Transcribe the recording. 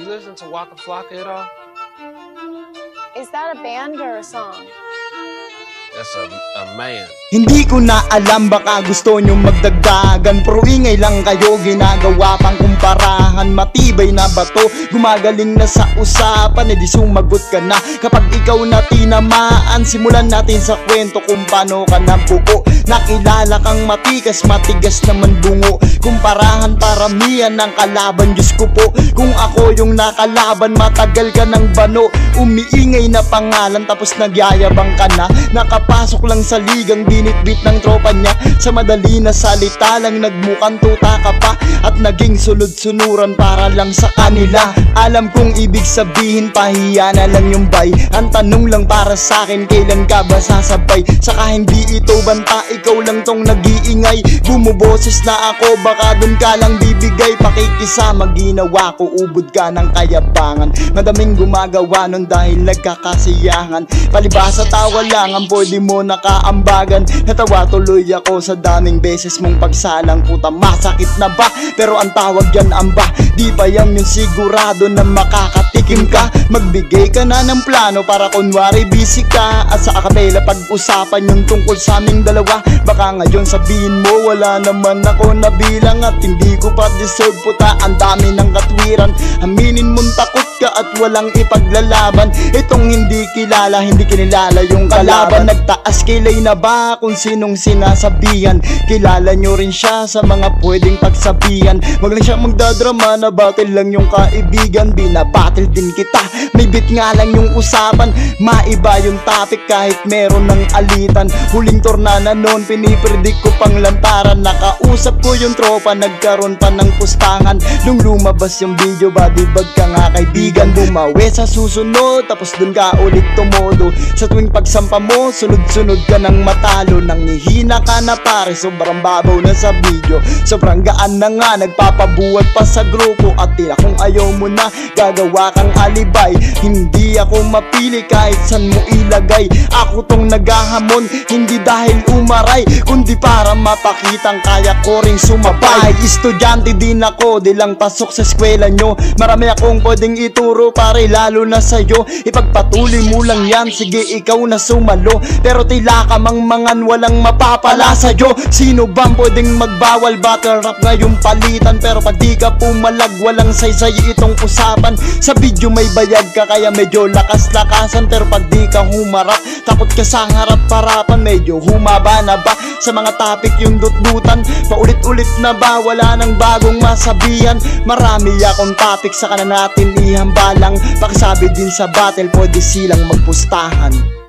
You listen to Waka Flocka at all? Is that a band or a song? That's a man. Hindi ko na alam, baka gusto nyo magdagdagan, pero ingay lang kayo, ginagawa pang kumparahan. Matibay na bato, gumagaling na sa usapan, edi sumagot ka na kapag ikaw na tinamaan. Simulan natin sa kwento kung paano ka nabuo. Nakilala kang matikas, matigas naman bungo. Kumparahan paramihan ng kalaban, Diyos ko po. Kung ako yung nakalaban, matagal ka ng bano. Umiingay na pangalan, tapos nagyayabang ka na. Nakapasok lang sa ligang, binitbit ng tropa niya. Sa madali na salita lang, nagmukhang tuta ka pa. At naging sulod-sunuran para lang sa kanila. Alam kong ibig sabihin, pahiya na lang yung bay. Ang tanong lang para sa akin, kailan ka ba sasabay? Saka hindi ito banta, ikaw lang tong nag-iingay. Bumuboses na ako, baka dun ka lang bibigay. Pakikisama ginawa ko, ubod ka ng kayabangan. Madaming gumagawa nun dahil nagkakasiyahan. Palibasa tawa lang ang pwede mo nakaambagan. Natawa tuloy ako sa daming beses mong pagsalang. Puta, masakit na ba? Pero ang tawag yan amba. Di ba yan yung sigurado na makakatikim ka? Magbigay ka na ng plano para kunwari busy ka. At sa akapela pag-usapan yung tungkol sa aming dalawa. Baka ngayon sabihin mo wala naman ako nabilang. At hindi ko pa deserve, puta, ang dami ng katwiran. Aminin mong takot ka at walang ipaglalaban. Itong hindi kilala, hindi kinilala yung kalaban. Nagtaas kilay na ba kung sinong sinasabihan? Kilala nyo rin siya sa mga pwedeng pagsabihan. Wag lang siya magdadrama na battle lang yung kaibigan. Binabattle din kita, may bit nga lang yung usapan. Maiba yung topic kahit meron ng alitan. Huling tornana noon, pinipredict ko pang lantaran. Nakausap ko yung tropa, nagkaroon pa ng pustangan. Nung lumabas yung video, body bag ka nga kaibigan. Bumawi sa susunod, tapos dun ka ulit tumodo. Sa tuwing pagsampa mo, sunod-sunod ka ng matalo. Nanghihina ka na pare, sobrang babaw na sa video. Sobrang gaan na nga, nagpapabuwag pa sa grupo. At tila kung ayaw mo na, gagawa kang alibay. Hindi ako mapili kahit san mo ilagay. Ako tong naghahamon, hindi dahil umaray, kundi para mapakitang kaya ko ring sumabay. Estudyante din ako, di lang pasok sa eskwela nyo. Marami akong pwedeng ituro pare, lalo na sa'yo. Ipagpatuloy mo lang yan, sige ikaw na sumalo. Pero tila ka mangmangan, walang mapapala sa'yo. Sino bang pwedeng magbawal? Battle rap ngayong palitan. Pero pag di ka pumalag, walang saysay itong usapan. Sa video may bayag ka kaya medyo lakas-lakasan. Pero pag di ka humarap, takot ka sa harap-harapan. Medyo humaba na ba sa mga topic yung dut-dutan? Paulit-ulit na ba, wala nang bagong masabihan? Marami akong topic, saka na natin ihambalang. Pakisabi din sa battle, pwede silang magpustahan.